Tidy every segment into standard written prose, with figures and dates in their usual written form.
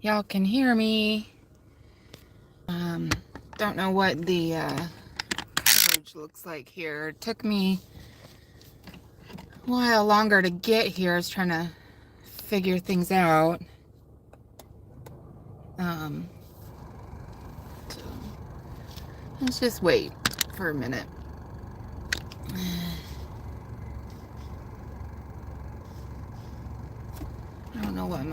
Y'all can hear me. Don't know what the coverage looks like here. It took me a while longer to get here. I was trying to figure things out. So let's just wait for a minute. I don't know what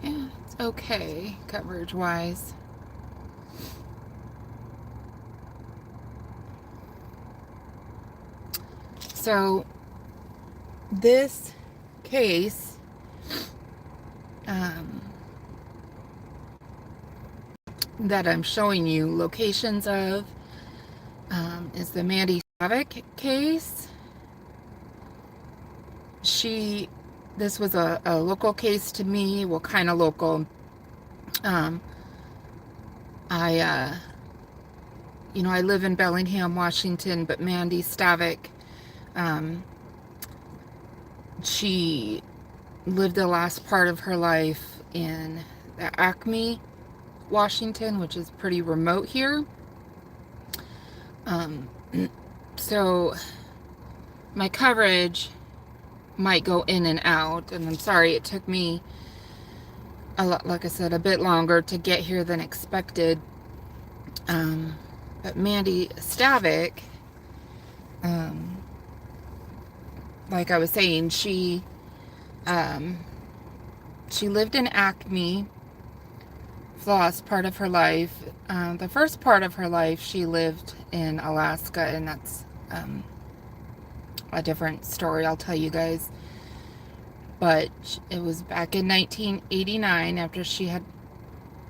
yeah, it's okay coverage wise. So this case that I'm showing you locations of is the Mandy Slavic case. This was a local case to me, well, kind of local. I I live in Bellingham, Washington, but Mandy Slavic, she lived the last part of her life in Acme, Washington, which is pretty remote here. So my coverage might go in and out, and I'm sorry it took me like I said, a bit longer to get here than expected. But Mandy Slavic, like I was saying, she lived in Acme for the last part of her life. The first part of her life she lived in Alaska, and that's a different story I'll tell you guys. But it was back in 1989 after she had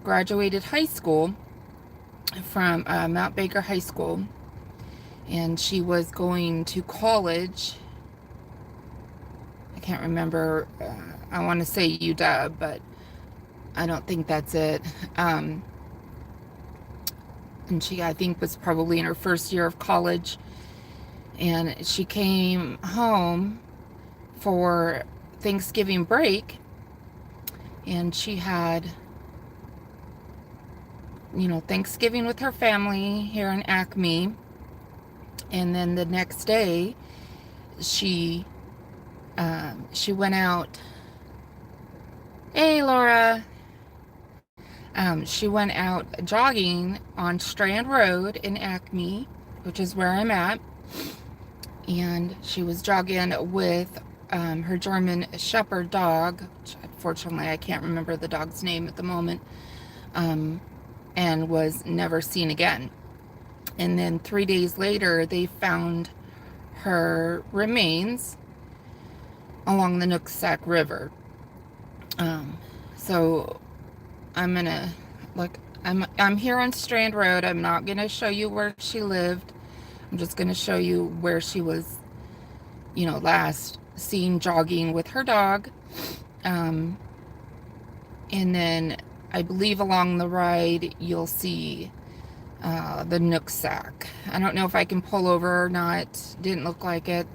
graduated high school from Mount Baker High School, and she was going to college. I can't remember. I want to say UW, but I don't think that's it. And she, I think, was probably in her first year of college, and she came home for Thanksgiving break, and she had, Thanksgiving with her family here in Acme. And then the next day, she went out. Hey, Laura. She went out jogging on Strand Road in Acme, which is where I'm at. And she was jogging with her German Shepherd dog, which unfortunately I can't remember the dog's name at the moment, and was never seen again. And then 3 days later, they found her remains along the Nooksack River. So I'm gonna, I'm here on Strand Road. I'm not gonna show you where she lived. I'm just gonna show you where she was, last seen jogging with her dog. And then I believe along the ride you'll see the Nooksack. I don't know if I can pull over or not. Didn't look like it.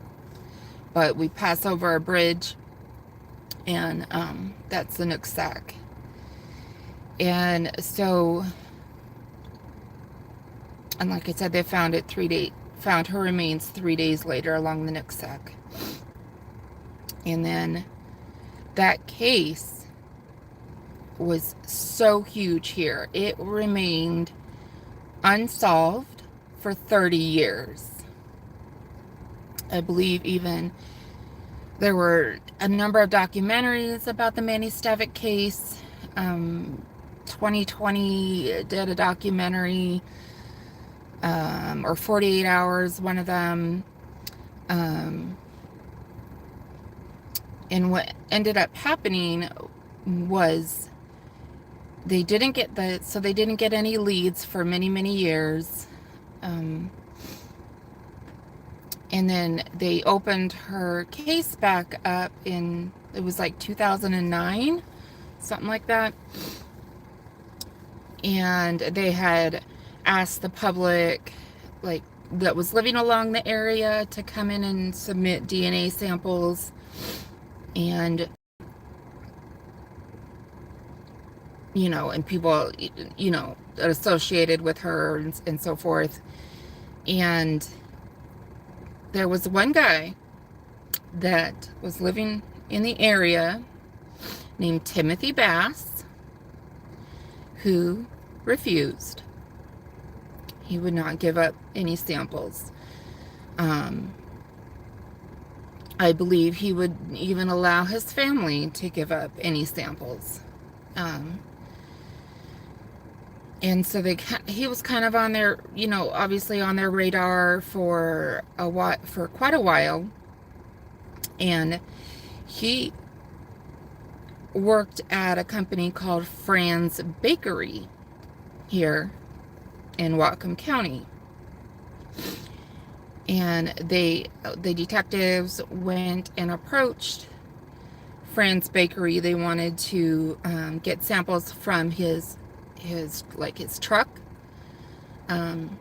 But we pass over a bridge, and that's the Nooksack. And so, and like I said, they found her remains 3 days later along the Nooksack. And then that case was so huge here. It remained unsolved for 30 years. I believe even there were a number of documentaries about the Mandy Slavic case. 2020 did a documentary, or 48 Hours, one of them. And what ended up happening was they didn't get any leads for many, many years. And then they opened her case back up it was like 2009, something like that. And they had asked the public, that was living along the area, to come in and submit DNA samples. And and people, associated with her and so forth. And there was one guy that was living in the area named Timothy Bass who refused. He would not give up any samples. I believe he would even allow his family to give up any samples. And so he was kind of on their, obviously on their radar for quite a while. And he worked at a company called Fran's Bakery here in Whatcom County. And the detectives went and approached Fran's Bakery. They wanted to get samples from his truck. And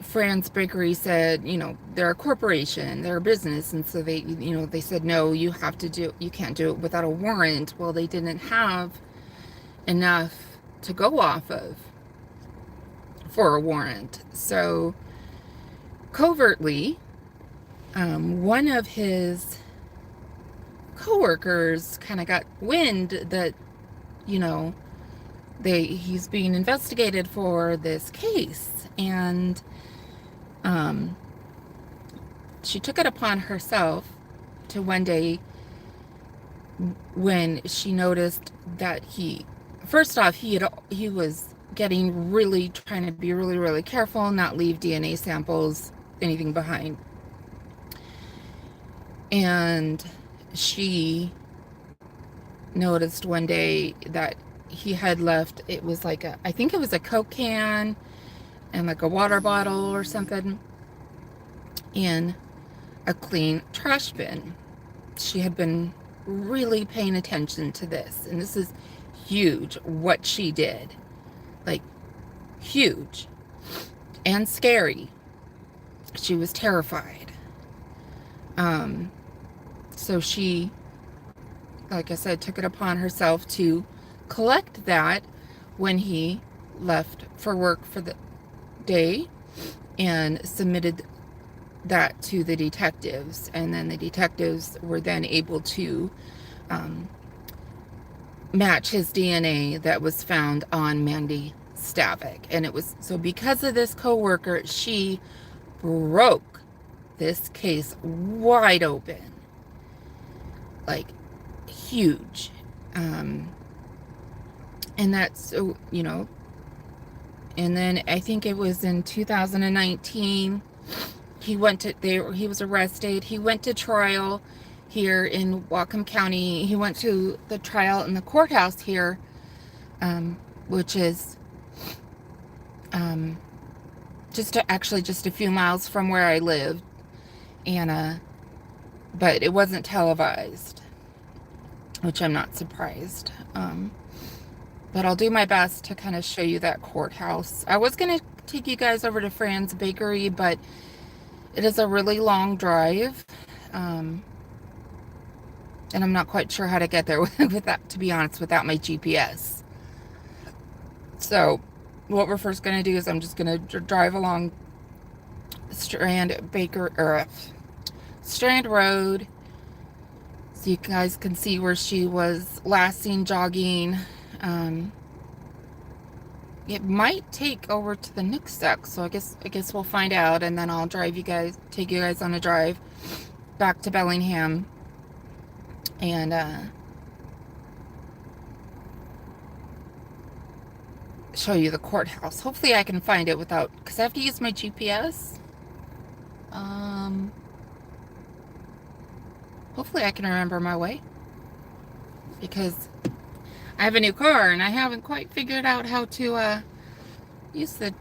Fran's Bakery said, they're a corporation, they're a business, and so they said, no, you can't do it without a warrant. Well, they didn't have enough to go off of for a warrant. So covertly, one of his coworkers kind of got wind that, he's being investigated for this case. And she took it upon herself to one day, when she noticed that he was trying to be really, really careful, not leave DNA samples, anything behind. And she noticed one day that he had left, it was like I think it was a Coke can and like a water bottle or something in a clean trash bin. She had been really paying attention to this, and this is huge what she did. Like, huge and scary. She was terrified. So she, like I said, took it upon herself to collect that when he left for work for the day, and submitted that to the detectives. And then the detectives were then able to match his DNA that was found on Mandy Stavik. And it was, so because of this coworker, she broke this case wide open. Like, huge. And that's, and then I think it was in 2019, he was arrested. He went to trial here in Whatcom County. He went to the trial in the courthouse here, which is just a few miles from where I lived. And but it wasn't televised, which I'm not surprised. But I'll do my best to kind of show you that courthouse. I was going to take you guys over to Fran's Bakery, but it is a really long drive. And I'm not quite sure how to get there with that, to be honest, without my GPS. So what we're first going to do is I'm just going to drive along Strand Road, so you guys can see where she was last seen jogging. It might take over to the next step, so I guess we'll find out, and then I'll take you guys on a drive back to Bellingham, and show you the courthouse. Hopefully I can find it because I have to use my GPS. Hopefully I can remember my way, because I have a new car and I haven't quite figured out how to use the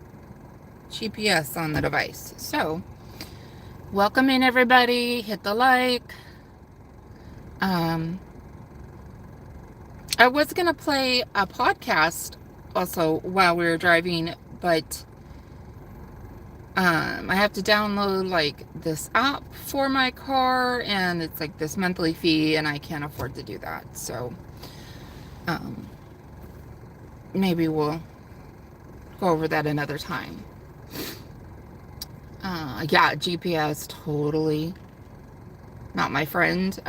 GPS on the device. So, welcome in, everybody. Hit the like. I was going to play a podcast also while we were driving, but I have to download like this app for my car, and it's like this monthly fee, and I can't afford to do that. So Um, maybe we'll go over that another time. Yeah, GPS, totally not my friend.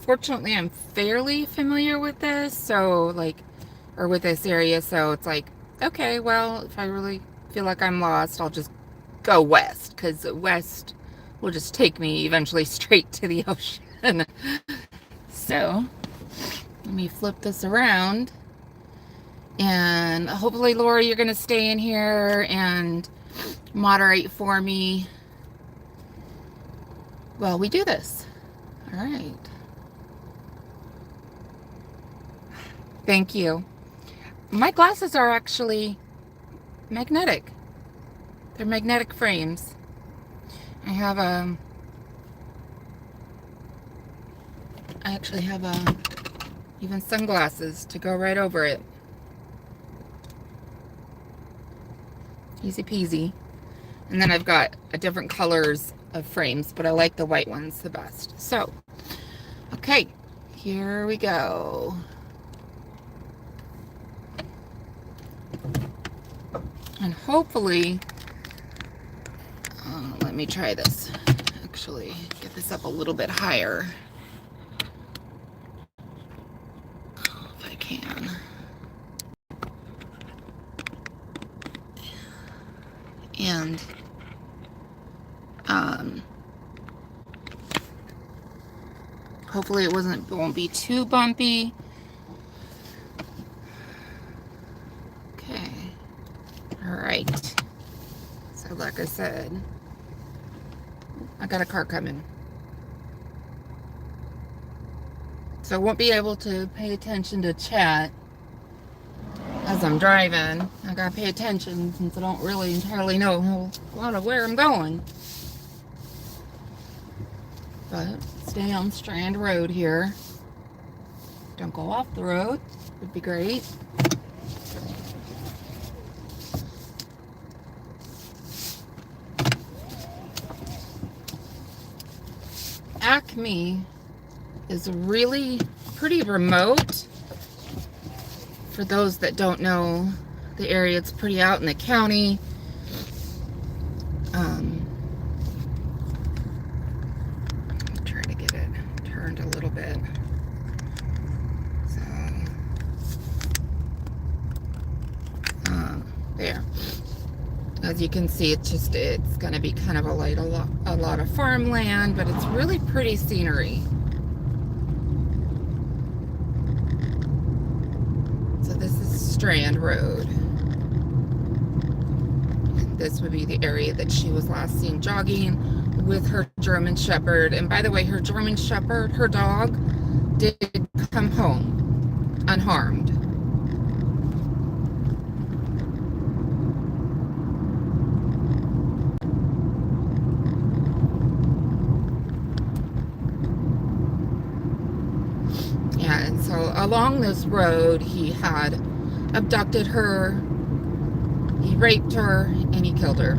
Fortunately, I'm fairly familiar with this, so like, or with this area, so it's like, okay, well, if I really feel like I'm lost, I'll just go west, because west will just take me eventually straight to the ocean. So, let me flip this around, and hopefully, Laura, you're going to stay in here and moderate for me while we do this. All right. Thank you. My glasses are actually magnetic. They're magnetic frames. I actually have even sunglasses to go right over it. Easy peasy. And then I've got different colors of frames, but I like the white ones the best. So, okay, here we go. And hopefully, let me try this. Actually, get this up a little bit higher. If I can. And hopefully it won't be too bumpy. Okay. All right. So like I said, I got a car coming. So I won't be able to pay attention to chat as I'm driving. I gotta pay attention since I don't really entirely know a lot of where I'm going. But stay on Strand Road here. Don't go off the road. Would be great. Acme is really pretty remote. For those that don't know the area, it's pretty out in the county. Try to get it turned a little bit. So, there. As you can see, it's going to be kind of a lot of farmland, but it's really pretty scenery. So this is Strand Road. And this would be the area that she was last seen jogging with her German Shepherd. And by the way, her German Shepherd, her dog, did come home unharmed. Yeah, and so along this road, he had abducted her, he raped her, and he killed her.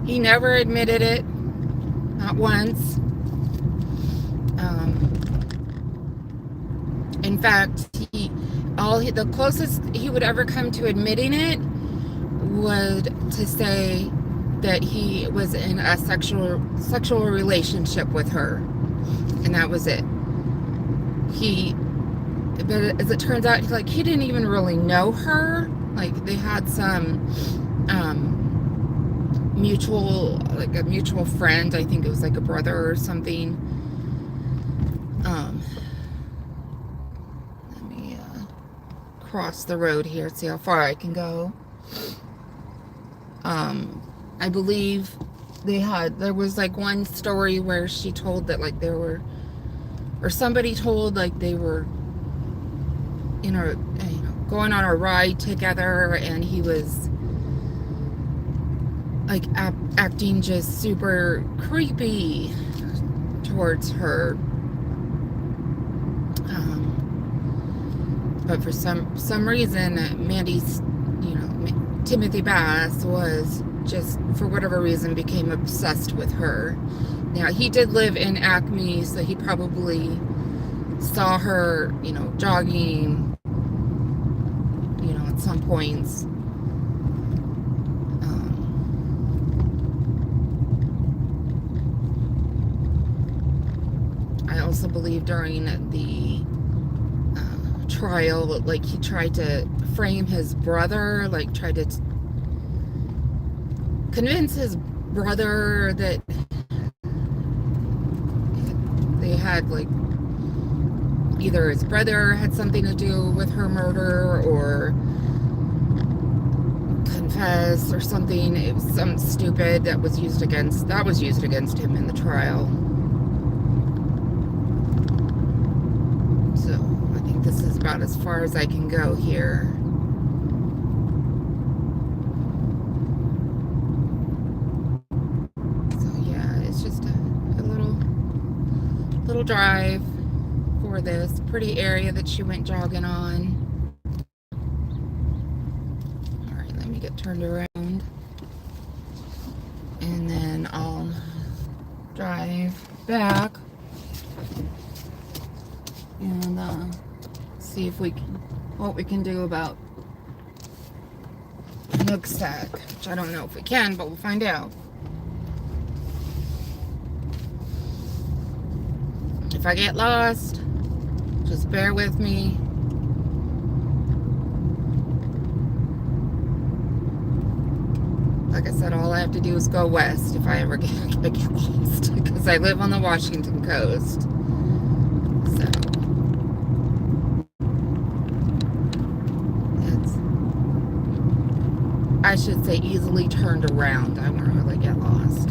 He never admitted it, not once. In fact, the closest he would ever come to admitting it would to say that he was in a sexual relationship with her, and that was it. But as it turns out, he didn't even really know her. Like, they had some a mutual friend. I think it was like a brother or something. Let me cross the road here, see how far I can go. I believe there was like one story where she told that somebody told like they were going on a ride together, and he was like acting just super creepy towards her. But for some reason, Timothy Bass was just, for whatever reason, became obsessed with her. Now, he did live in Acme, so he probably saw her, jogging, at some points. I also believe during the trial, like, he tried to frame his brother, like, tried to convince his brother that they had, like, either his brother had something to do with her murder or confess or something. It was something stupid that was used against him in the trial. So I think this is about as far as I can go here. So yeah, it's just a little drive for this pretty area that she went jogging on. All right, let me get turned around, and then I'll drive back and see if what we can do about Nooksack, which I don't know if we can, but we'll find out. If I get lost, just bear with me. Like I said, all I have to do is go west if I ever get lost, because I live on the Washington coast. So it's, I should say, easily turned around. I won't really get lost.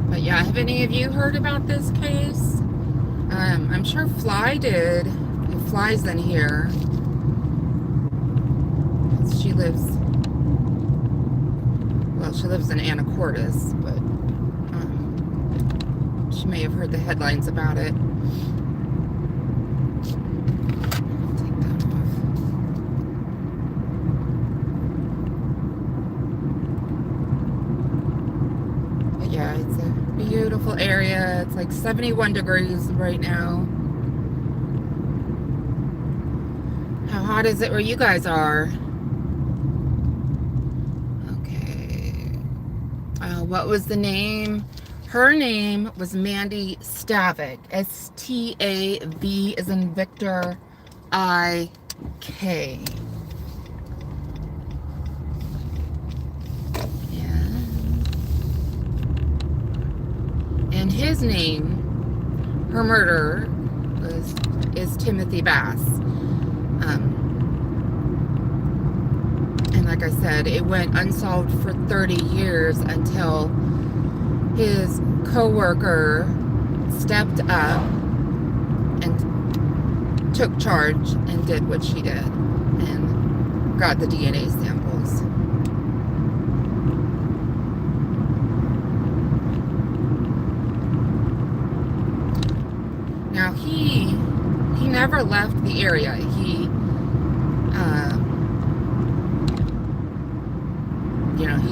But yeah, have any of you heard about this case? I'm sure Fly did. If Fly's in here. She lives in Anacortes, but she may have heard the headlines about it. Take that off. But yeah, it's a beautiful area. It's like 71 degrees right now. How hot is it where you guys are? Okay. What was the name? Her name was Mandy Stavik. S-T-A-V as in Victor, I-K. And his name, her murderer, is Timothy Bass. And like I said, it went unsolved for 30 years until his co-worker stepped up and took charge and did what she did and got the DNA samples. Now he never left the area. He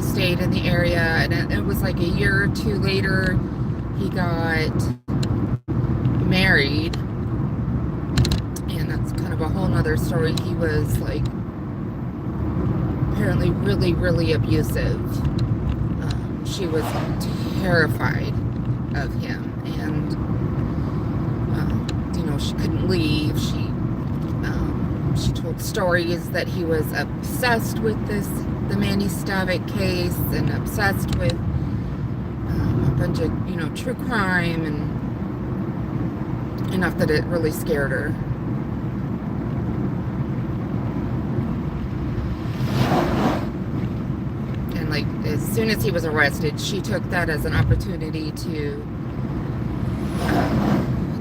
stayed in the area, and it was like a year or two later he got married, and that's kind of a whole nother story. He was like apparently really, really abusive. She was terrified of him, and she couldn't leave. She told stories that he was obsessed with the Mandy Stavik case, and obsessed with a bunch of, true crime, and enough that it really scared her. And like, as soon as he was arrested, she took that as an opportunity to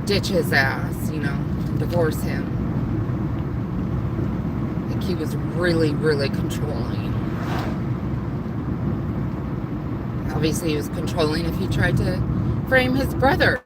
ditch his ass, and divorce him. Like, he was really, really controlling. Obviously, he was controlling if he tried to frame his brother.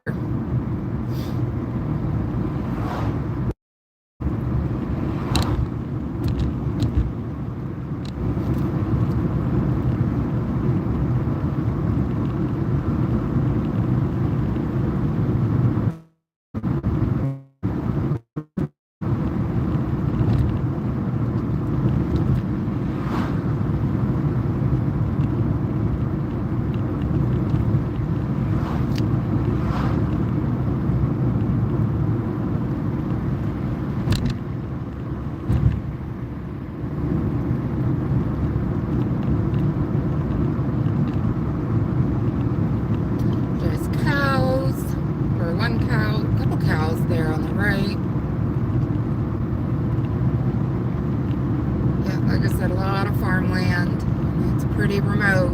pretty remote.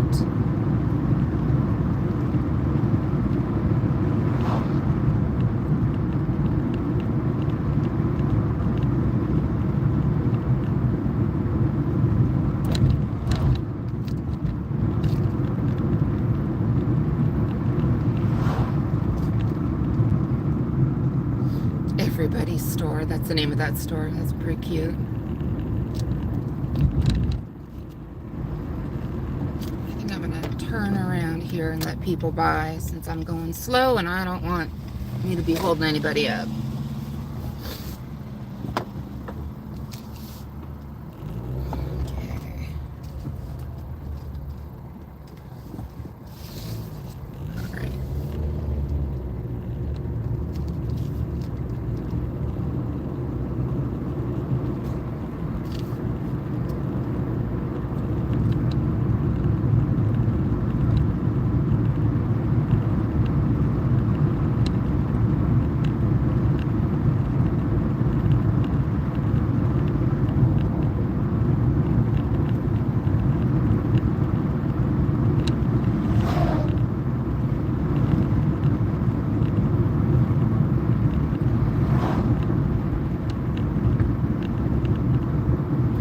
Everybody's Store, that's the name of that store. That's pretty cute. I think I'm gonna turn around here and let people by since I'm going slow and I don't want me to be holding anybody up. Okay.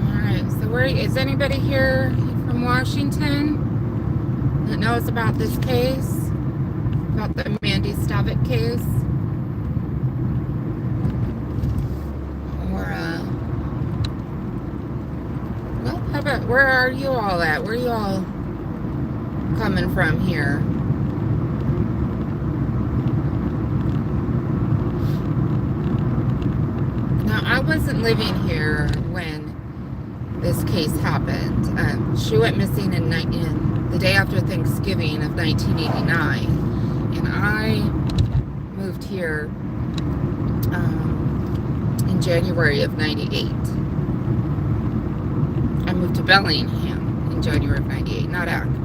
All right. Is anybody here from Washington that knows about this case? About the Mandy Stavik case? Or, well, how about, where are you all at? Where are you all coming from here? Now, I wasn't living here when this case happened. She went missing in the day after Thanksgiving of 1989, and I moved here in January of 98. I moved to Bellingham in January of 98, not Acme.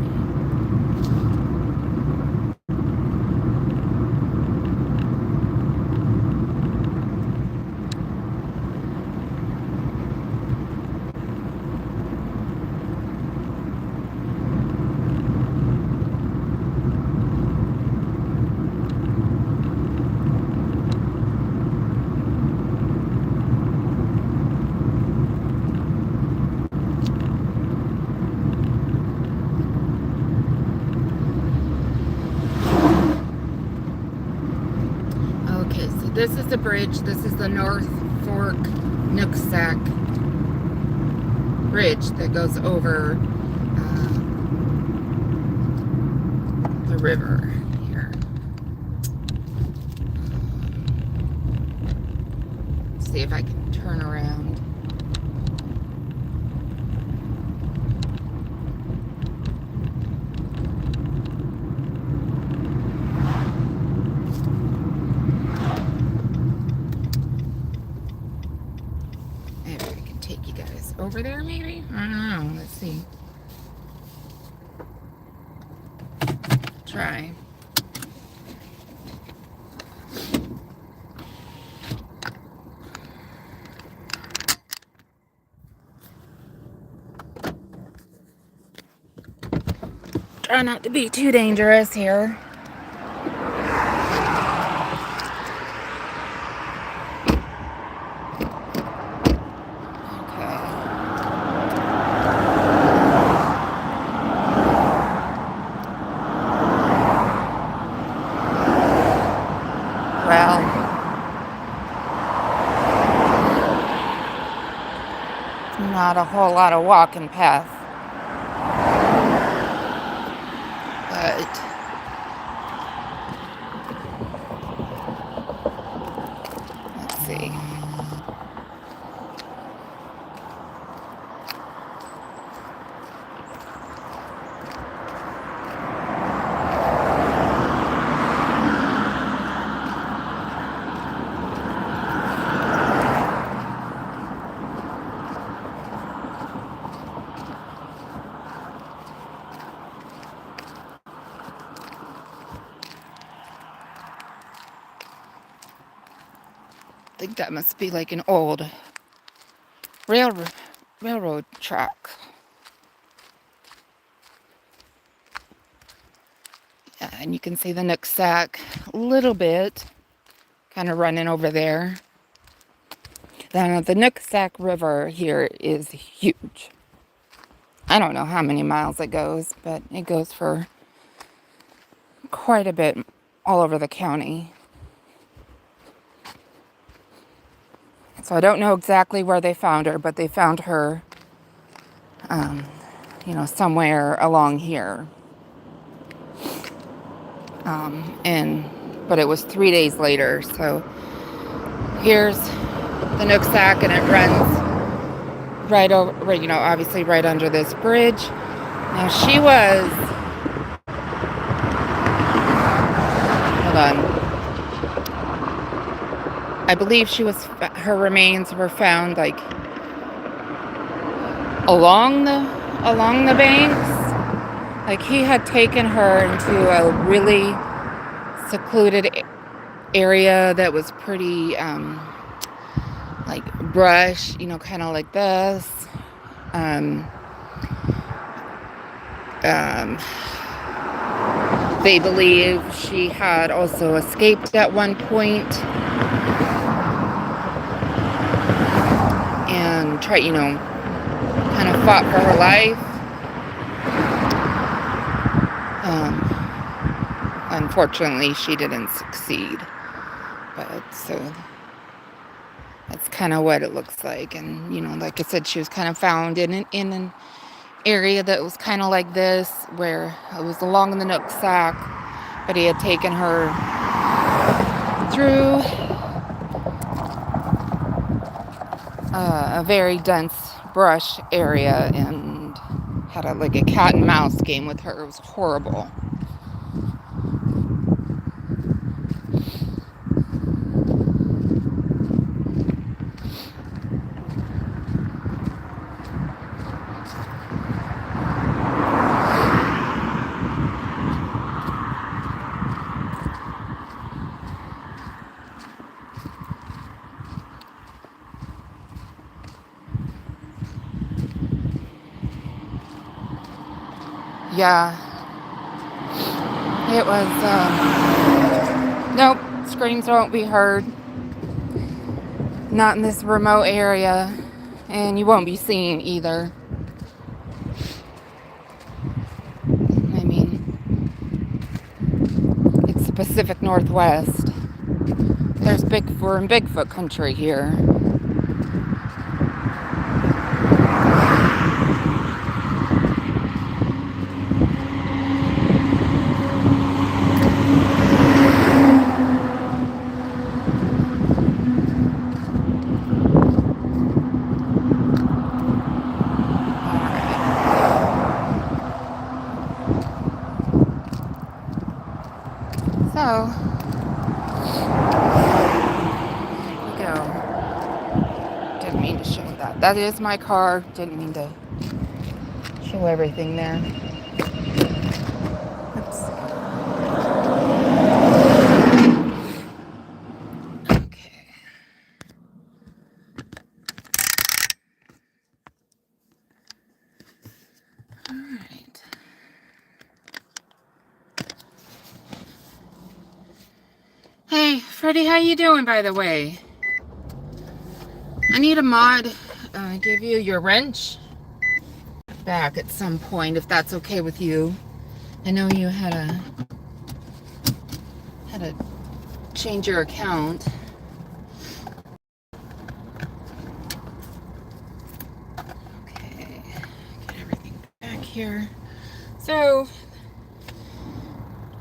This is the bridge. This is the North Fork Nooksack Bridge that goes over the river here. See if I can turn around. Over there, maybe? I don't know. Let's see. Try. Try not to be too dangerous here. Well, not a whole lot of walking path, but let's see. I think that must be like an old railroad track. And you can see the Nooksack a little bit, kind of running over there. Then the Nooksack River here is huge. I don't know how many miles it goes, but it goes for quite a bit all over the county. So I don't know exactly where they found her, but they found her, somewhere along here. But it was 3 days later. So here's the Nooksack, and it runs right over, obviously right under this bridge. Now she was, hold on, I believe her remains were found like along the banks. Like he had taken her into a really secluded area that was pretty like brush, kind of like this. They believe she had also escaped at one point and tried, kind of fought for her life. Unfortunately, she didn't succeed. But so that's kind of what it looks like. And, like I said, she was kind of found in an area that was kind of like this, where it was along the Nooksack, but he had taken her through a very dense brush area and had like a cat and mouse game with her. It was horrible. Yeah, it was, nope, screams won't be heard. Not in this remote area, and you won't be seen either. I mean, it's the Pacific Northwest. We're in Bigfoot country here. So, here we go. Didn't mean to show that. That is my car. Didn't mean to show everything there. Oops. Okay. All right. Hey, Freddie, how you doing, by the way? I need a mod. Give you your wrench back at some point, if that's okay with you. I know you had to change your account. Okay, get everything back here. So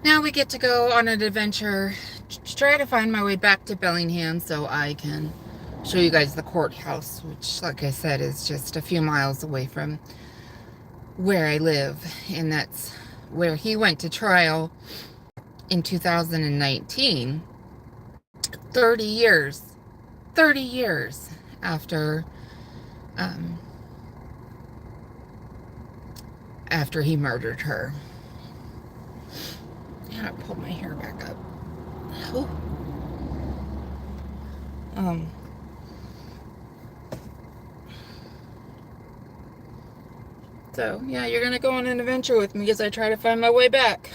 now we get to go on an adventure to try to find my way back to Bellingham so I can show you guys the courthouse, which, like I said, is just a few miles away from where I live. And that's where he went to trial in 2019. 30 years after after he murdered her. And I pulled my hair back up. Ooh. So, yeah, you're gonna go on an adventure with me as I try to find my way back.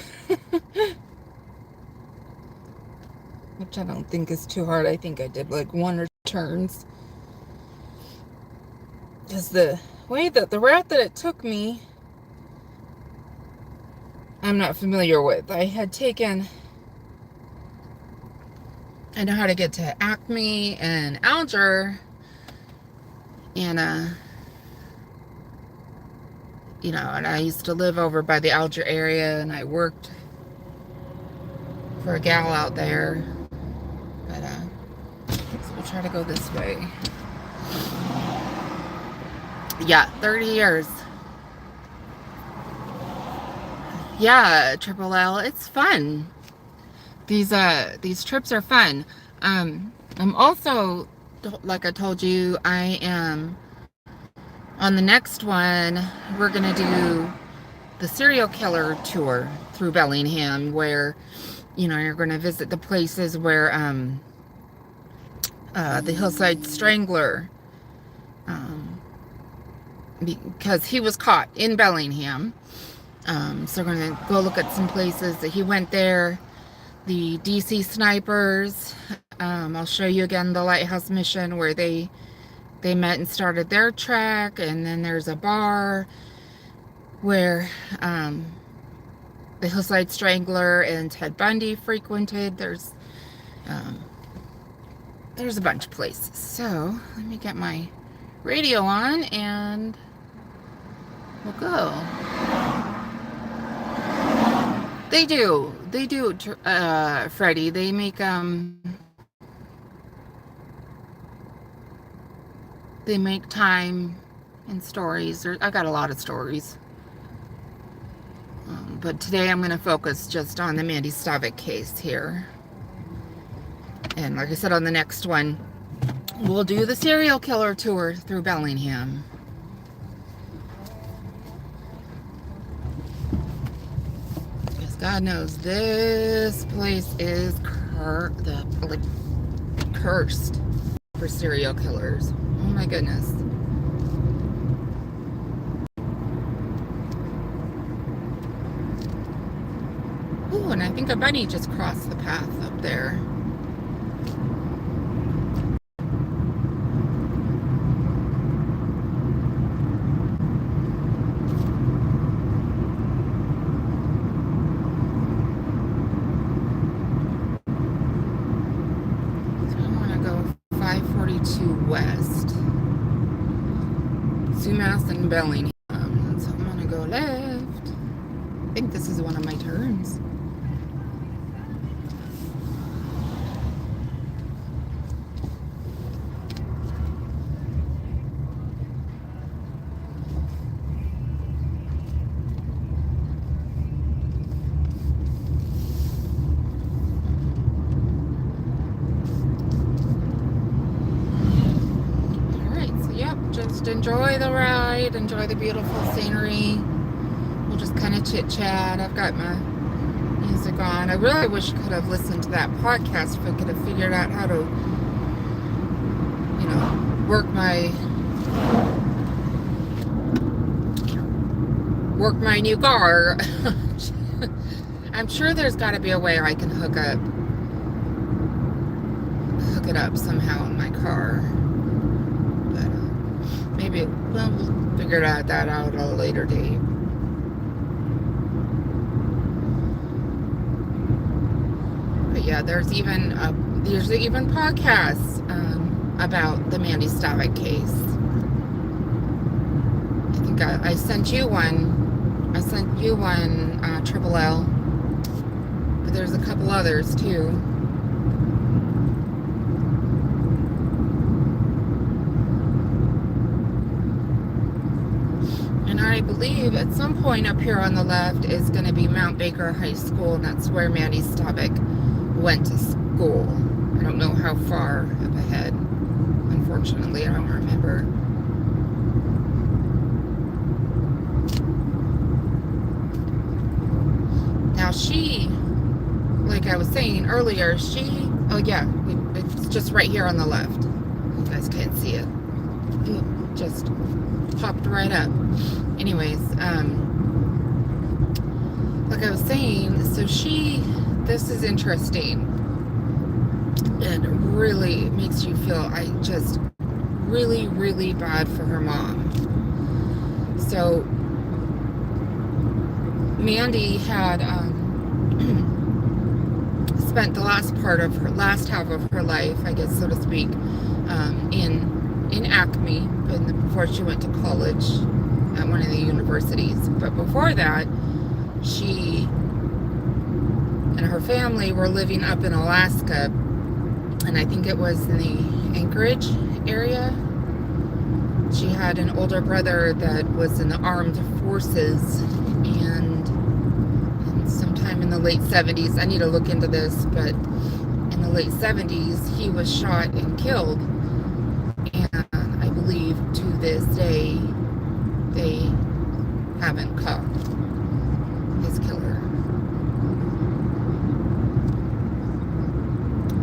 which I don't think is too hard. I think I did like 1 turns. Because the way that the route that it took me, I'm not familiar with. I know how to get to Acme and Alger, and and I used to live over by the Alger area, and I worked for a gal out there. But so we'll try to go this way. Yeah, 30 years. Yeah, Triple L, it's fun. These trips are fun. I'm also, like I told you, I am on the next one. We're gonna do the serial killer tour through Bellingham, where you're gonna visit the places where the Hillside Strangler, because he was caught in Bellingham. So we're going to go look at some places that he went there. The DC snipers. I'll show you again the Lighthouse Mission where they met and started their track. And then there's a bar where the Hillside Strangler and Ted Bundy frequented. There's a bunch of places. So let me get my radio on and we'll go. They do, Freddie. They make time and stories. I got a lot of stories, but today I'm going to focus just on the Mandy Stavik case here. And like I said, on the next one, we'll do the serial killer tour through Bellingham. God knows this place is cursed for serial killers. Oh my goodness. Ooh, and I think a bunny just crossed the path up there. West, Sumas and Bellingham. So I'm gonna go left. I think this is one of my turns. Enjoy the ride, enjoy the beautiful scenery. We'll just kind of chit chat. I've got my music on. I really wish I could have listened to that podcast if I could have figured out how to, work my new car. I'm sure there's got to be a way I can hook it up somehow in my car. Maybe we'll figure that out at a later date. But yeah, there's even podcasts about the Mandy Stavik case. I think I sent you one. I sent you one, Triple L. But there's a couple others too. I believe at some point up here on the left is going to be Mount Baker High School, and that's where Mandy Stavik went to school. I don't know how far up ahead. Unfortunately, I don't remember. Now she, like I was saying earlier, oh yeah, it's just right here on the left. You guys can't see it. It just popped right up. Anyways, like I was saying, so this is interesting. it really makes you feel just really, really bad for her mom. So Mandy had spent the last half of her life, I guess, so to speak, in Acme, before she went to college at one of the universities. But before that, she and her family were living up in Alaska, and I think it was in the Anchorage area. She had an older brother that was in the armed forces, and sometime in the late 70s, I need to look into this, but in the late 70s, he was shot and killed. And I believe to this day, they haven't caught his killer.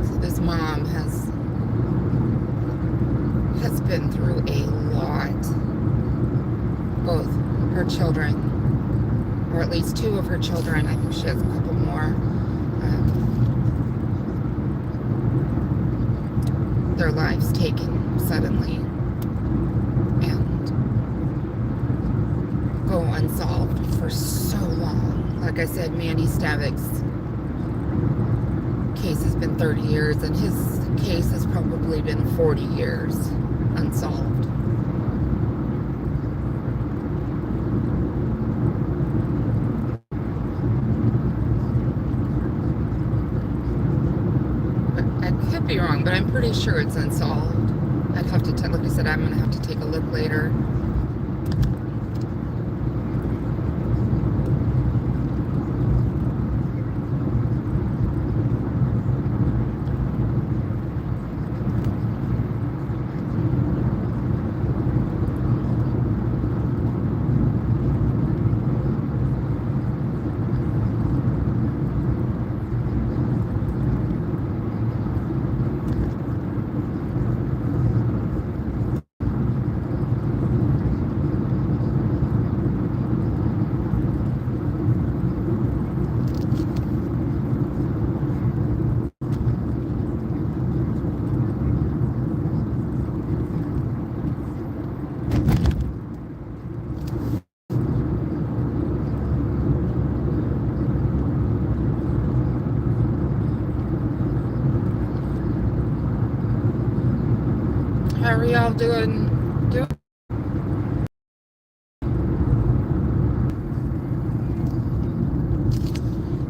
So this mom has been through a lot. Both her children, or at least two of her children, I think she has a couple more, their lives taken suddenly and go unsolved for so long. Like I said, Mandy Stavik's case has been 30 years, and his case has probably been 40 years unsolved. I could be wrong, but I'm pretty sure it's unsolved. I'd have to, like I said, I'm going to have to take a look later. How are y'all doing? Do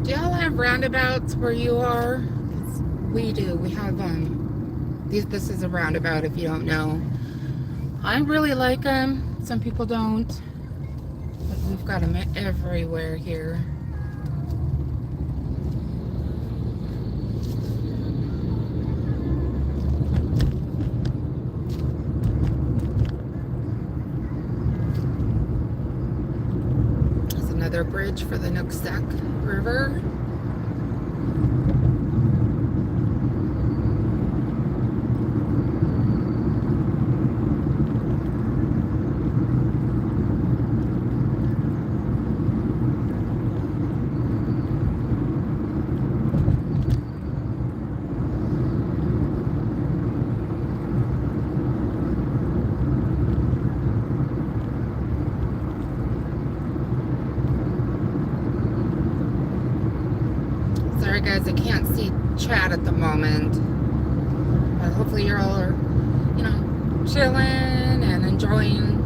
y'all have roundabouts where you are? 'Cause we do. We have, this is a roundabout if you don't know. I really like them. Some people don't. But we've got them everywhere here. Another bridge for the Nooksack River. Sorry guys, I can't see chat at the moment. But hopefully you're all are, chilling and enjoying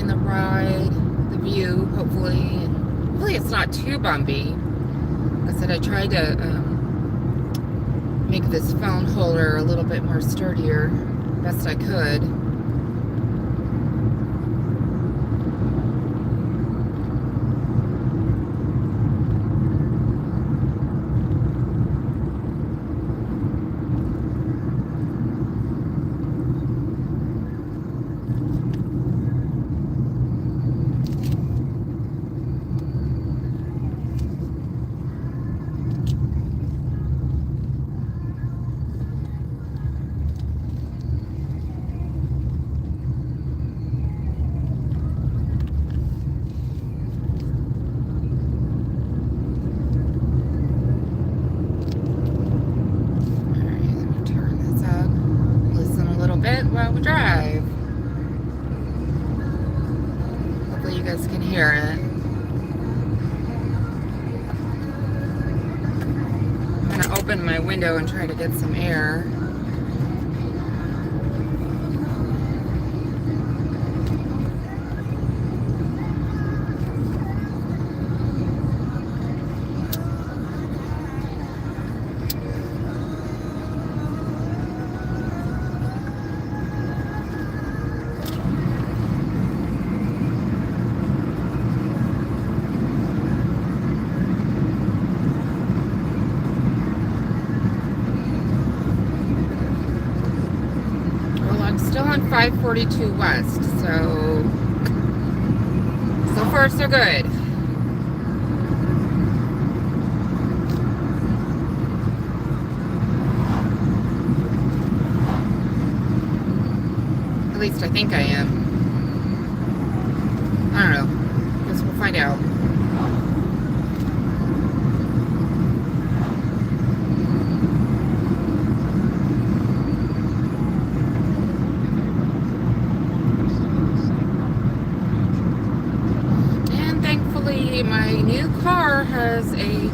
the ride, the view, hopefully. And hopefully it's not too bumpy. Like I said, I tried to make this phone holder a little bit more sturdier, best I could. open my window and try to get some air. Still on 542 West, so far so good. At least I think I am. I don't know. Guess we'll find out. My new car has a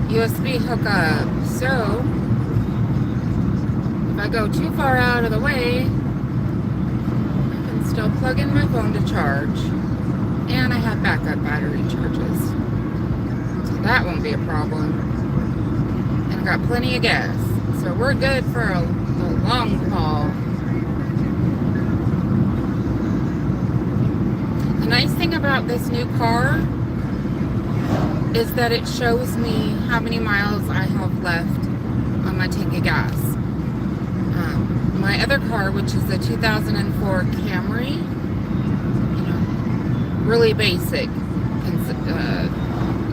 USB hookup, so if I go too far out of the way, I can still plug in my phone to charge, and I have backup battery charges, so that won't be a problem, and I got plenty of gas, so we're good for a long haul. The nice thing about this new car is that it shows me how many miles I have left on my tank of gas. My other car, which is the 2004 Camry, really basic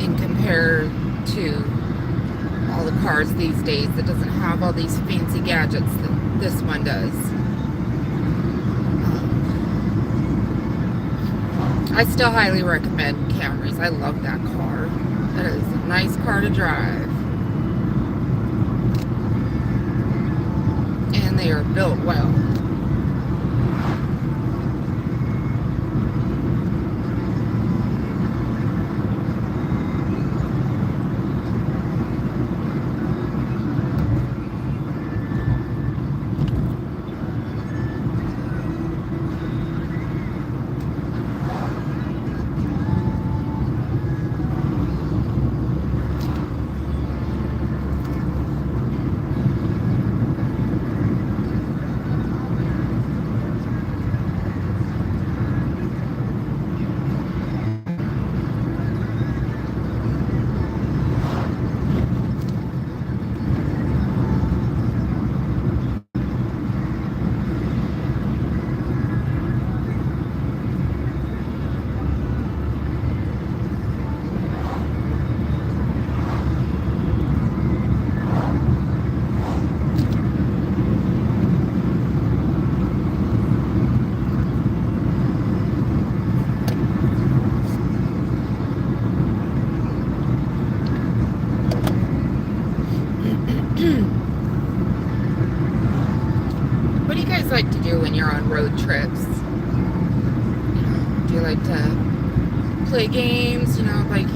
in compared to all the cars these days. It doesn't have all these fancy gadgets that this one does. I still highly recommend Camrys. I love that car. That is a nice car to drive. And they are built well. What do you guys like to do when you're on road trips? Do you like to play games, like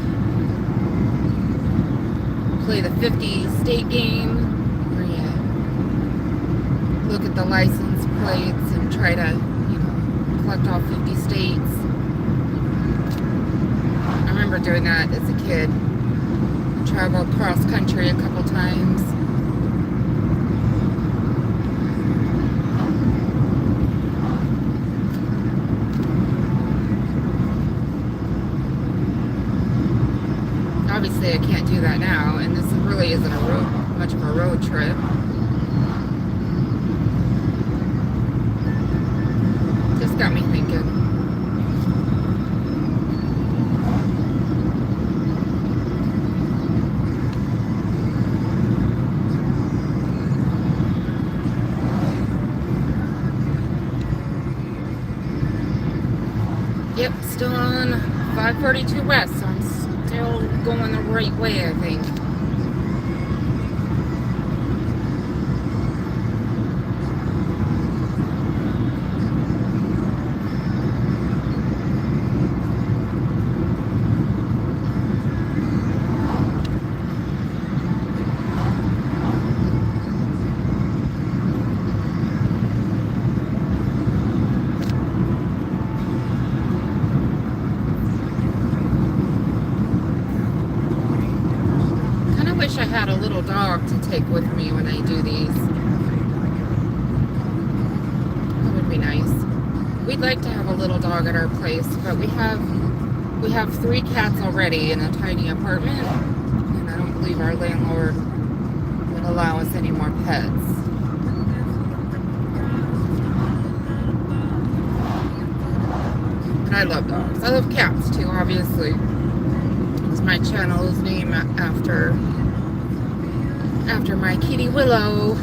play the 50 state game where you look at the license plates and try to, collect all 50 states? I remember doing that as a kid. Traveled cross country a couple times. Obviously I can't do that now, and this really isn't much of a road trip. Just got me thinking. Yep, still on 542 West, so I'm still going the right way, I think. had a little dog to take with me when I do these. That would be nice. We'd like to have a little dog at our place, but we have 3 cats already in a tiny apartment, and I don't believe our landlord would allow us any more pets. But I love dogs. I love cats too, obviously. My channel is named after my kitty Willow.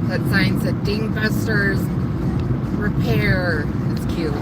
That sign said Dingbusters Repair. It's cute.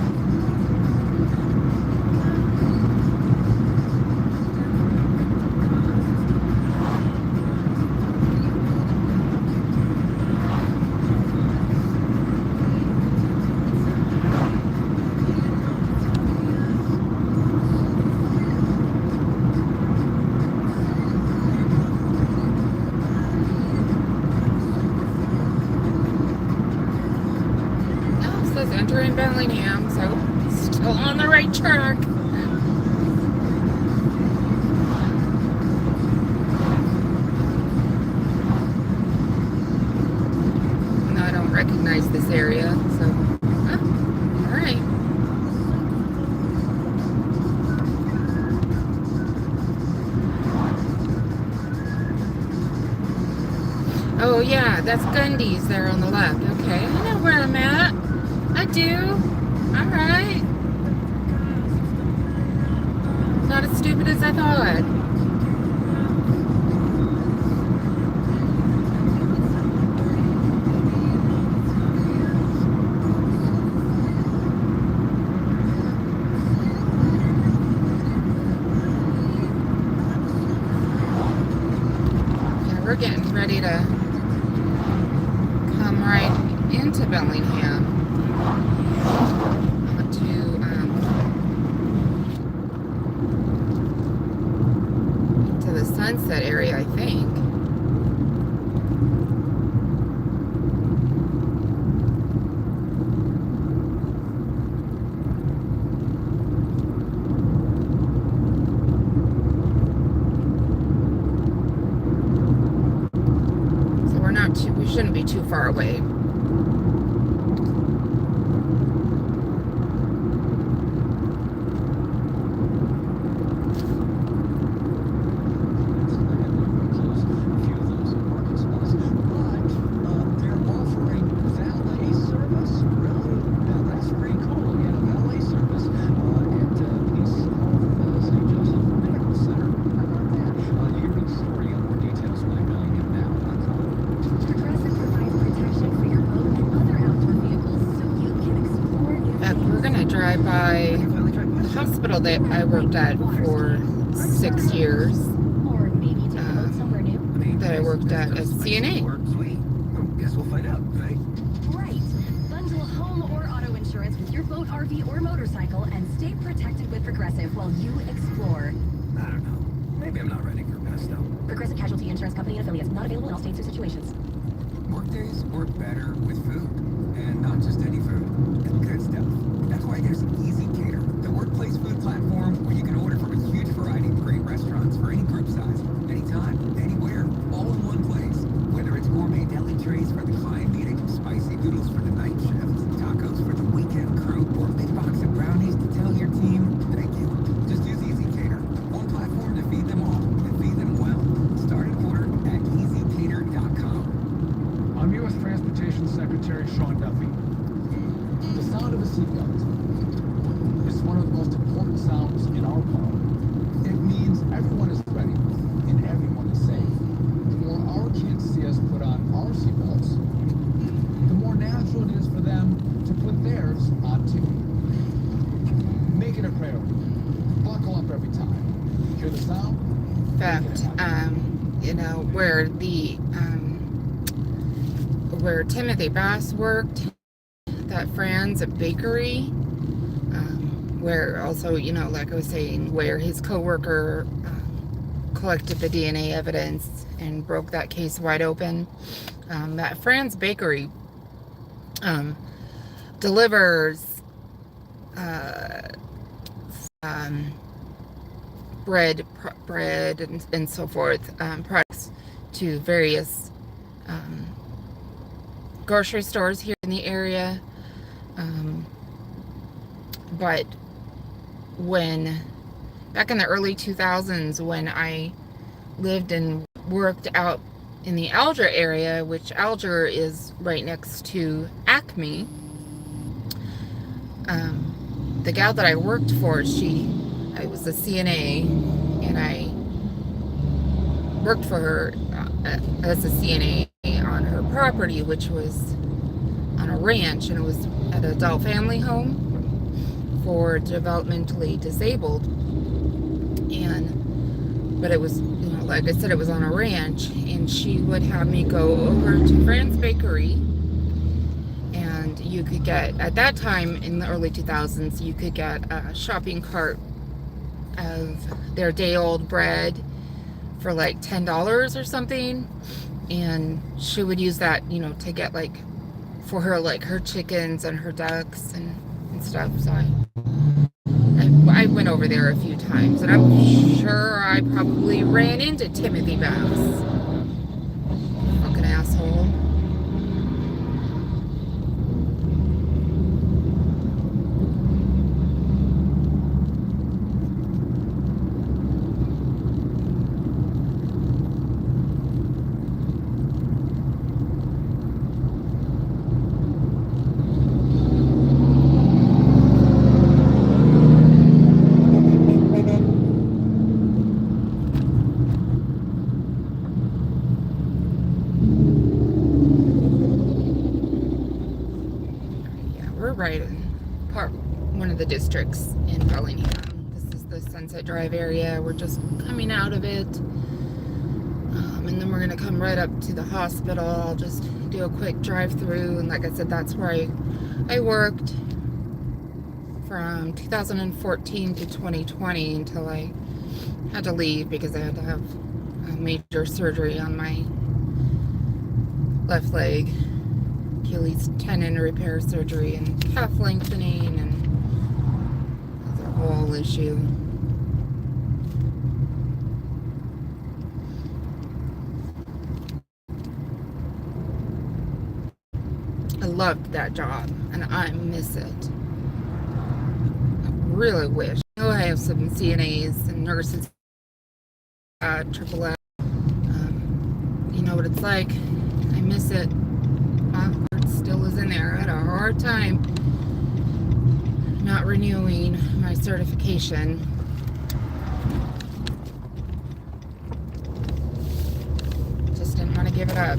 Entering Bellingham, so still on the right track. No, I don't recognize this area, so all right. Oh yeah, that's Gundy's there on the left. Okay, I know where I'm at. I do. All right. Not as stupid as I thought. Yeah, we're getting ready to come right into Bellingham. To the Sunset area, I think. So we shouldn't be too far away. Drive by the hospital that I worked at for 6 years. That I worked at as CNA. Guess we'll find out, right? Right. Bundle home or auto insurance with your boat, RV, or motorcycle and stay protected with Progressive while you explore. I don't know. Maybe I'm not ready for best though. Progressive Casualty Insurance Company and affiliates. Not available in all states or situations. Workdays work better with food. And not just any food. Good stuff. That's why there's Easy Cater, the workplace food platform where you can order from a huge variety of great restaurants for any group size, anytime, anywhere, all in one place. Whether it's gourmet deli trays for the client meeting, spicy noodles for the night shift, tacos for the weekend crew, or a big box of brownies to tell your team, thank you. Just use Easy Cater, one platform to feed them all, and feed them well. Start an order at easycater.com. I'm U.S. Transportation Secretary Sean Duffy. The sound of a seatbelt is one of the most important sounds in our car. It means everyone is ready and everyone is safe. The more our kids see us put on our seatbelts, the more natural it is for them to put theirs on too. Make it a priority. Hear the sound? In fact, you know, where Timothy Bass worked, that Fran's Bakery, where also, you know, like I was saying, where his coworker collected the DNA evidence and broke that case wide open. That Fran's Bakery delivers bread and so forth, products to various grocery stores here in the area. But back in the early 2000s, when I lived and worked out in the Alger area, which Alger is right next to Acme, the gal that I worked for, I was a CNA, and I worked for her as a CNA on her property, which was on a ranch, and it was at an adult family home for developmentally disabled. But it was, you know, like I said, it was on a ranch, and she would have me go over to Fran's Bakery, and you could get, at that time in the early 2000s, you could get a shopping cart of their day-old bread for like $10 or something, and she would use that, you know, to get like for her, like her chickens and her ducks and stuff. So I went over there a few times, and I'm sure I probably ran into Timothy Bass. Fucking asshole. Right in one of the districts in Bellingham. This is the Sunset Drive area. We're just coming out of it, and then we're gonna come right up to the hospital. I'll just do a quick drive through, and like I said, that's where I worked from 2014 to 2020 until I had to leave because I had to have a major surgery on my left leg. Achilles tendon repair surgery and calf lengthening, and that's a whole issue. I loved that job, and I miss it. I really wish. I know I have some CNAs and nurses at Triple F. You know what it's like. I miss it. Still is in there. I had a hard time not renewing my certification. Just didn't want to give it up.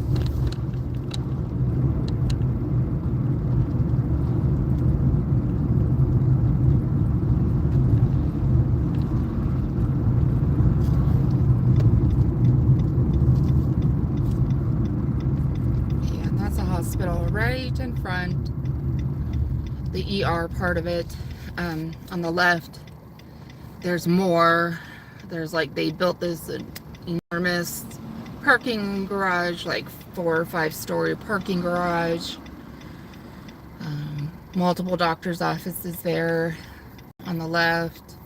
Hospital right in front, the ER part of it. On the left, there's more. There's like, they built this enormous parking garage, like 4 or 5 story parking garage. Multiple doctor's offices there on the left.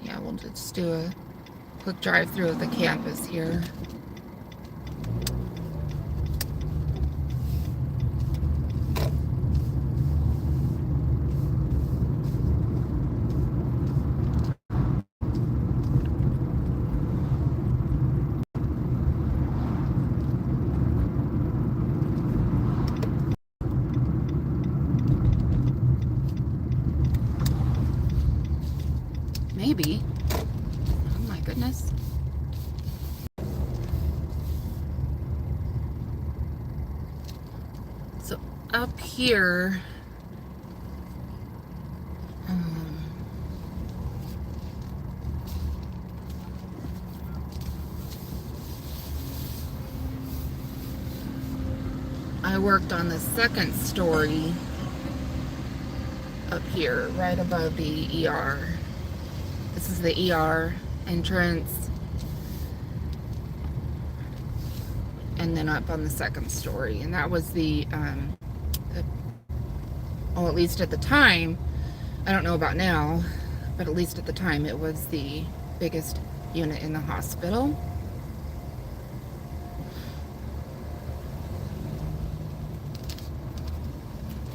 Yeah, we'll just do a quick drive through of the campus here. Maybe. Oh my goodness. So up here I worked on the second story up here, right above the ER. This is the ER entrance. And then up on the second story. And that was well, at least at the time, I don't know about now, but at least at the time, it was the biggest unit in the hospital.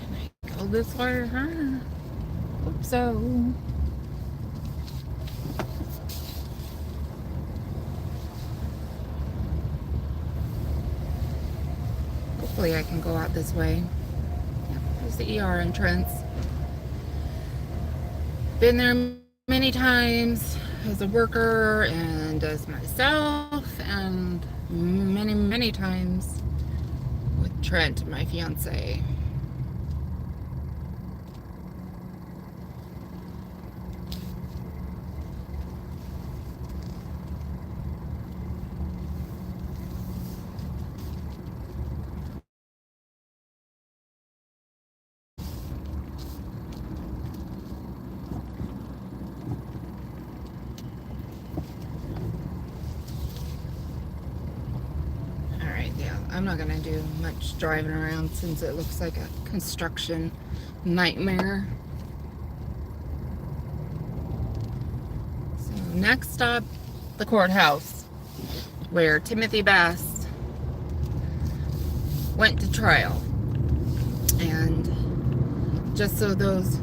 Can I go this way? Huh? Hope so. Hopefully I can go out this way. Yep, there's the ER entrance. Been there many times as a worker and as myself, and many times with Trent, my fiance. I'm not gonna do much driving around since it looks like a construction nightmare. So next stop, the courthouse, where Timothy Bass went to trial. And just so those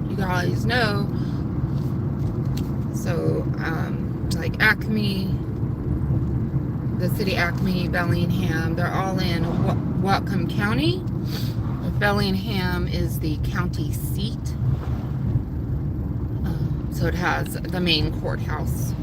you guys know, so like Acme, the city Acme, Bellingham, they're all in Whatcom County. Bellingham is the county seat. So it has the main courthouse.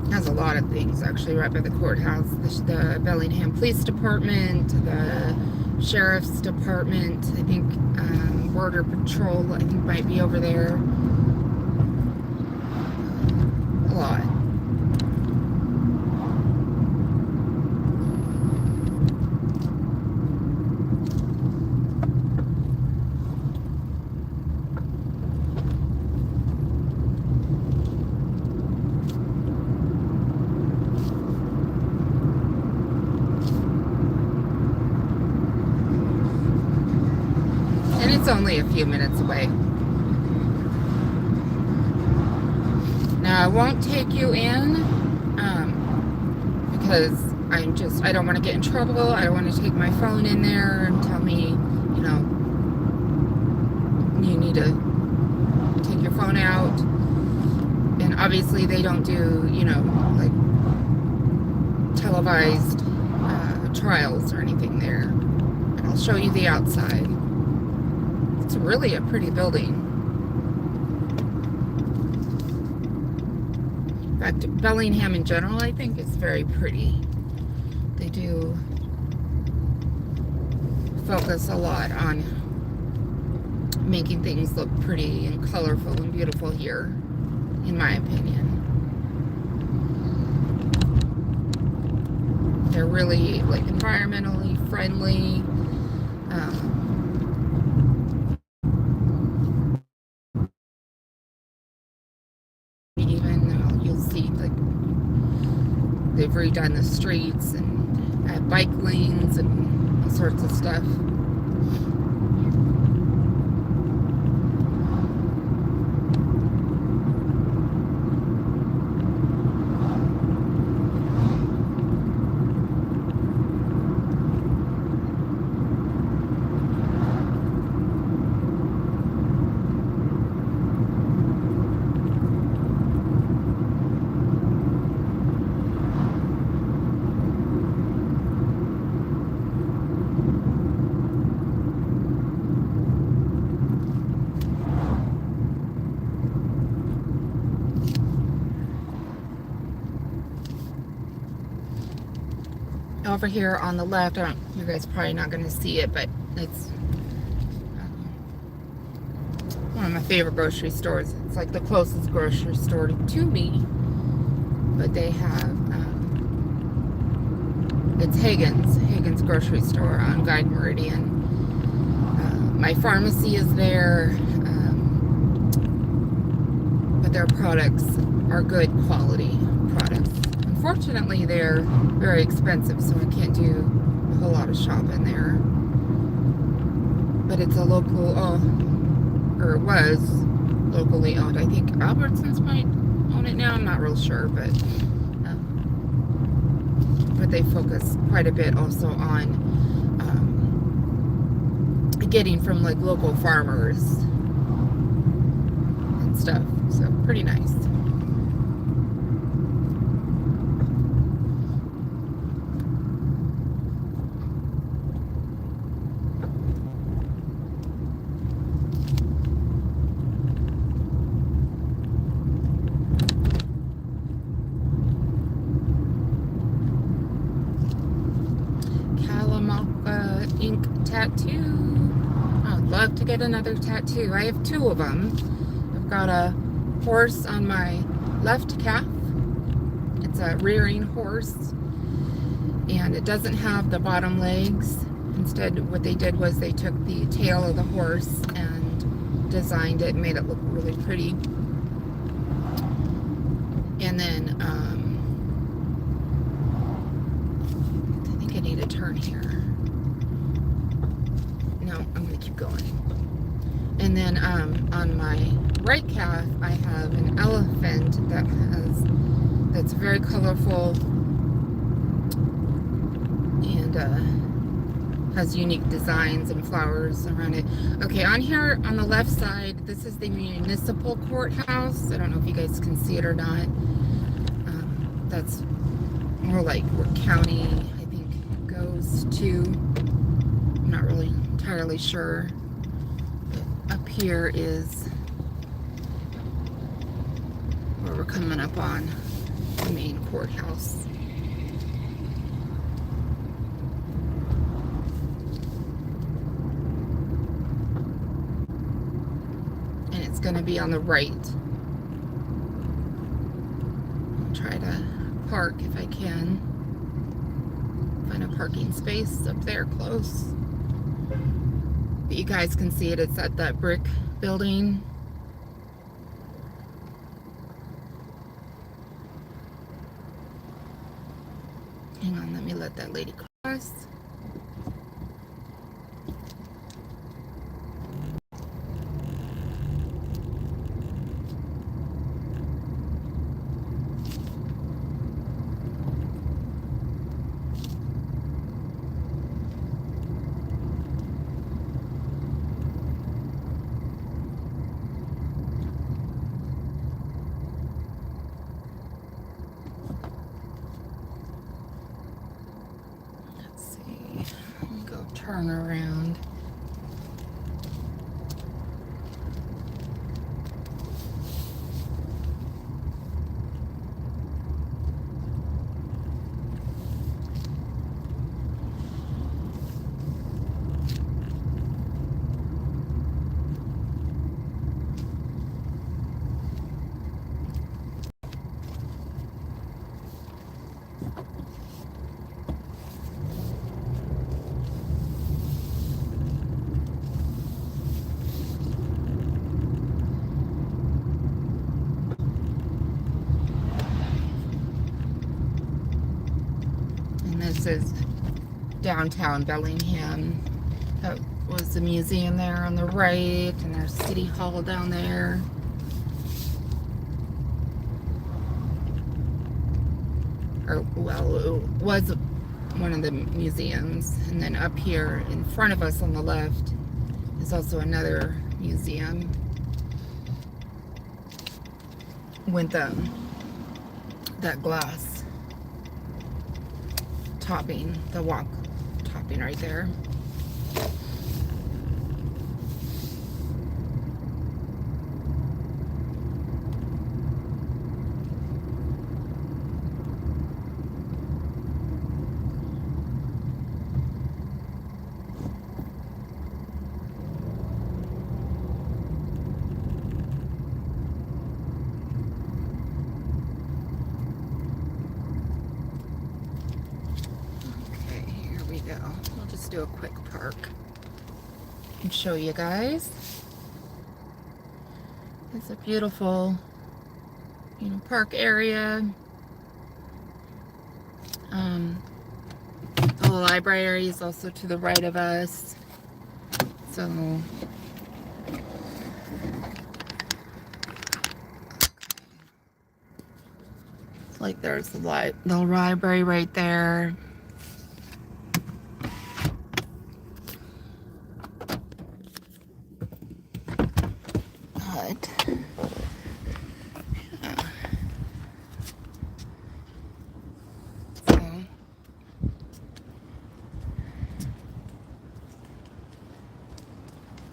It has a lot of things actually right by the courthouse. The Bellingham Police Department, the Sheriff's Department, I think Border Patrol, I think might be over there. A lot. It's only a few minutes away. Now I won't take you in because I don't want to get in trouble. I don't want to take my phone in there and tell me, you know, you need to take your phone out. And obviously they don't do, you know, like televised trials or anything there. And I'll show you the outside. It's really a pretty building. In fact, Bellingham in general, I think, is very pretty. They do focus a lot on making things look pretty and colorful and beautiful here, in my opinion. They're really, like, environmentally friendly. They've redone the streets and bike lanes and all sorts of stuff. Over here on the left, you guys are probably not going to see it, but it's one of my favorite grocery stores. It's like the closest grocery store to me. But they have, it's Hagen's grocery store on Guide Meridian. My pharmacy is there, but their products are good quality products. Unfortunately, they're very expensive, so I can't do a whole lot of shopping there. But it's a local, or it was locally owned. I think Albertsons might own it now. I'm not real sure, but they focus quite a bit also on getting from like local farmers and stuff. So pretty nice. Ink tattoo. I would love to get another tattoo. I have 2 of them. I've got a horse on my left calf. It's a rearing horse, and it doesn't have the bottom legs. Instead, what they did was they took the tail of the horse and designed it, made it look really pretty. And then I think I need to turn here. No, I'm going to keep going. And then on my right calf, I have an elephant that's very colorful and has unique designs and flowers around it. Okay, on here on the left side, this is the municipal courthouse. I don't know if you guys can see it or not. That's more like where county, I think, goes to. I'm not really entirely sure. But up here is where we're coming up on the main courthouse. And it's going to be on the right. I'll try to park if I can. Find a parking space up there close. But you guys can see it. It's at that brick building. Hang on, let me let that lady cross. Turn around. This is downtown Bellingham. That was the museum there on the right, and there's City Hall down there. Or, well, it was one of the museums. And then up here in front of us on the left is also another museum with that glass topping, the walk topping right there. do a quick park and show you guys. It's a beautiful, park area. The library is also to the right of us. So like there's the library right there. But so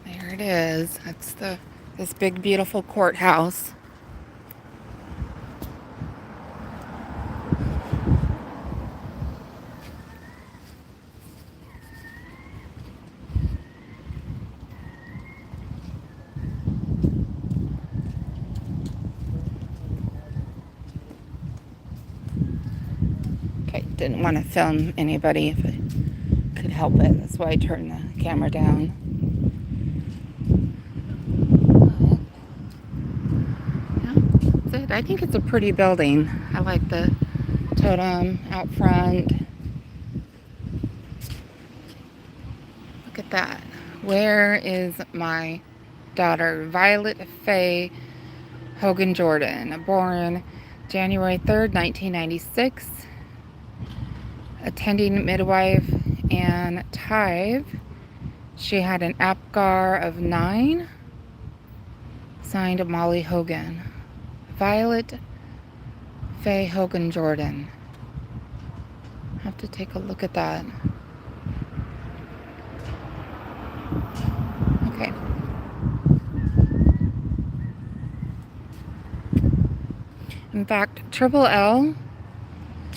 there it is. That's this big beautiful courthouse. Okay, didn't want to film anybody if I could help it. That's why I turned the camera down. But, yeah, that's it. I think it's a pretty building. I like the totem out front. Look at that. Where is my daughter, Violet Faye Hogan Jordan, born January 3rd, 1996, attending midwife and tithe. She had an APGAR of 9, signed Molly Hogan. Violet Faye Hogan Jordan. I have to take a look at that. Okay. In fact, Triple L,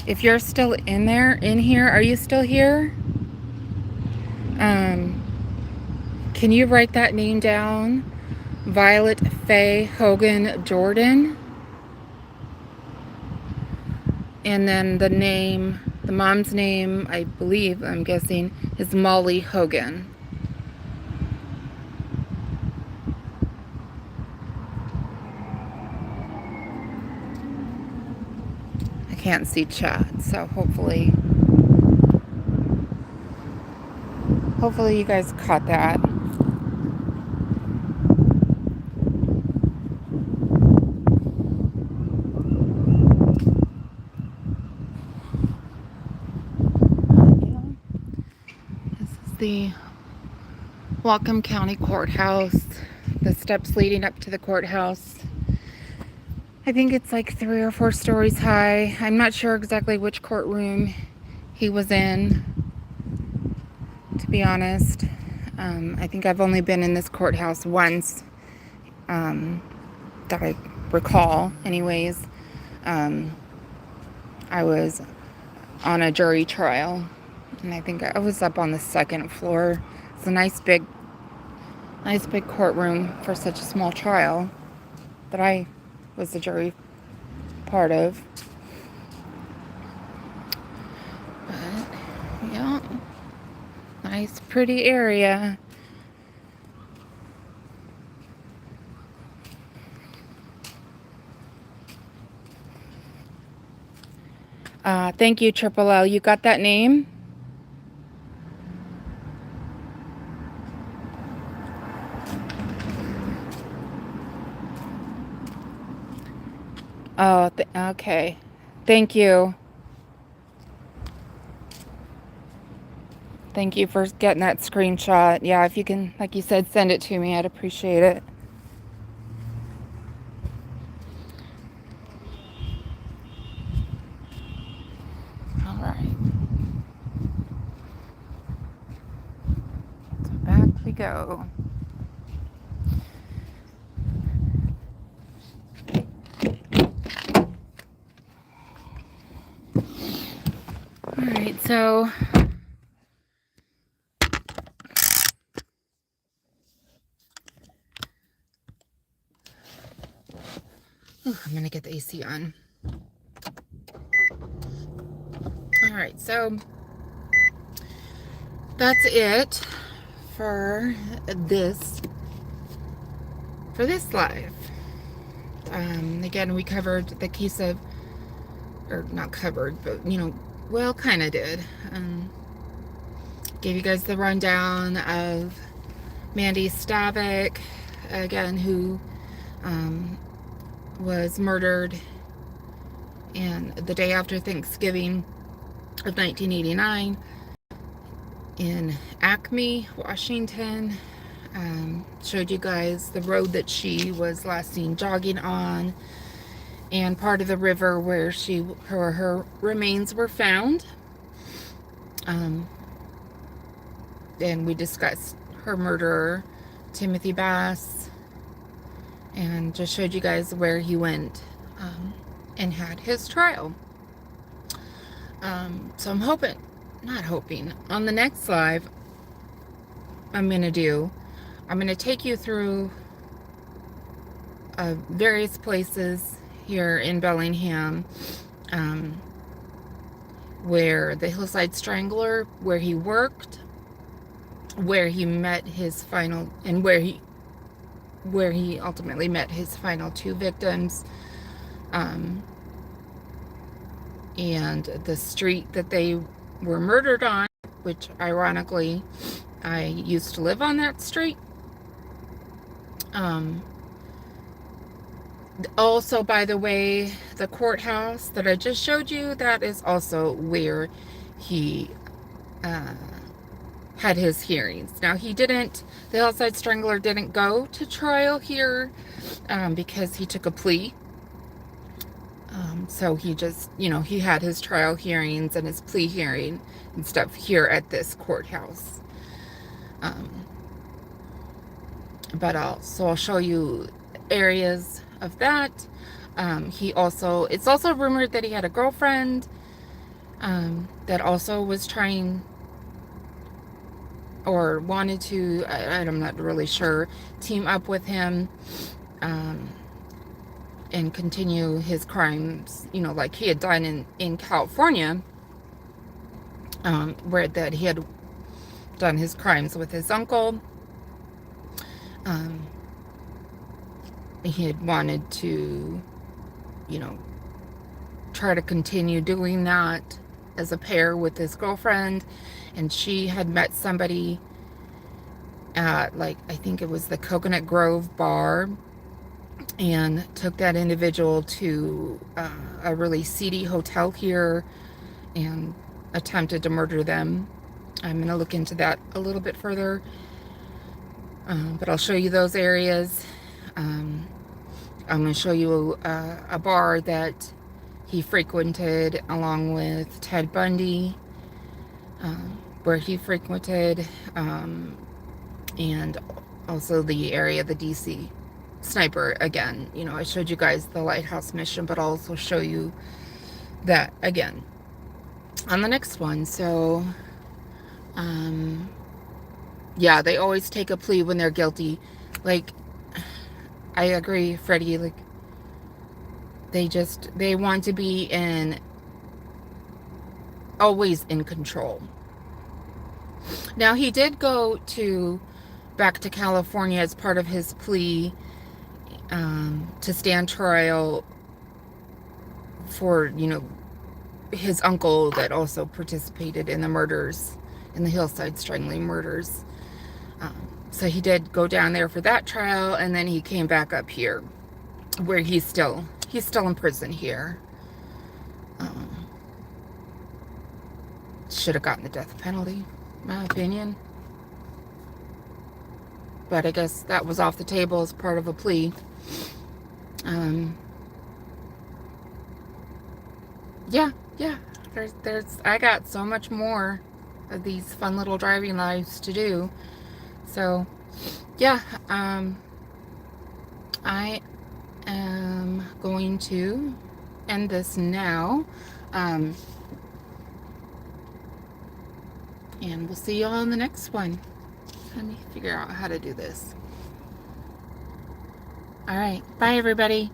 if you're still in here, are you still here? Can you write that name down? Violet Faye Hogan Jordan. And then the mom's name, I believe, I'm guessing, is Molly Hogan. I can't see chat, so hopefully you guys caught that. This is the Whatcom County Courthouse. The steps leading up to the courthouse. I think it's like 3 or 4 stories high. I'm not sure exactly which courtroom he was in, to be honest. I think I've only been in this courthouse once, that I recall anyways. I was on a jury trial, and I think I was up on the 2nd floor. It's a nice big courtroom for such a small trial that I was the jury part of. But yeah, nice pretty area. Thank you, Triple L. You got that name? Oh, okay. Thank you. Thank you for getting that screenshot. Yeah, if you can, like you said, send it to me, I'd appreciate it. All right. So back we go. All right, so I'm gonna get the AC on. All right, so that's it for this live. Again, we covered the case of, or not covered, but well, kind of did. Gave you guys the rundown of Mandy Stavik, again, who was murdered and the day after Thanksgiving of 1989 in Acme, Washington. Showed you guys the road that she was last seen jogging on and part of the river where her remains were found. And we discussed her murderer, Timothy Bass, and just showed you guys where he went and had his trial. So I'm not hoping, on the next live I'm going to take you through various places here in Bellingham where the Hillside Strangler, where he worked, where he met his final, and where he ultimately met his final 2 victims, and the street that they were murdered on, which ironically I used to live on that street. Also, by the way, the courthouse that I just showed you, that is also where he had his hearings. Now, the Hillside Strangler didn't go to trial here because he took a plea. So he just, he had his trial hearings and his plea hearing and stuff here at this courthouse. But I'll show you areas of that. It's also rumored that he had a girlfriend that also was trying or wanted to, I'm not really sure, team up with him and continue his crimes, like he had done in California, where that he had done his crimes with his uncle. He had wanted to, try to continue doing that as a pair with his girlfriend, and she had met somebody at, I think it was the Coconut Grove bar, and took that individual to a really seedy hotel here and attempted to murder them. I'm going to look into that a little bit further, but I'll show you those areas. I'm going to show you a bar that he frequented along with Ted Bundy, where he frequented, and also the area, the DC sniper. Again, I showed you guys the lighthouse mission, but I'll also show you that again on the next one. So yeah, they always take a plea when they're guilty. I agree, Freddie, they want to be always in control. Now, he did go back to California as part of his plea to stand trial for, his uncle that also participated in the murders, in the Hillside Strangling murders. So he did go down there for that trial, and then he came back up here, where he's still in prison here. Should have gotten the death penalty, in my opinion. But I guess that was off the table as part of a plea. Yeah. I got so much more of these fun little driving lives to do. So, yeah, I am going to end this now. And we'll see y'all in the next one. Let me figure out how to do this. All right. Bye, everybody.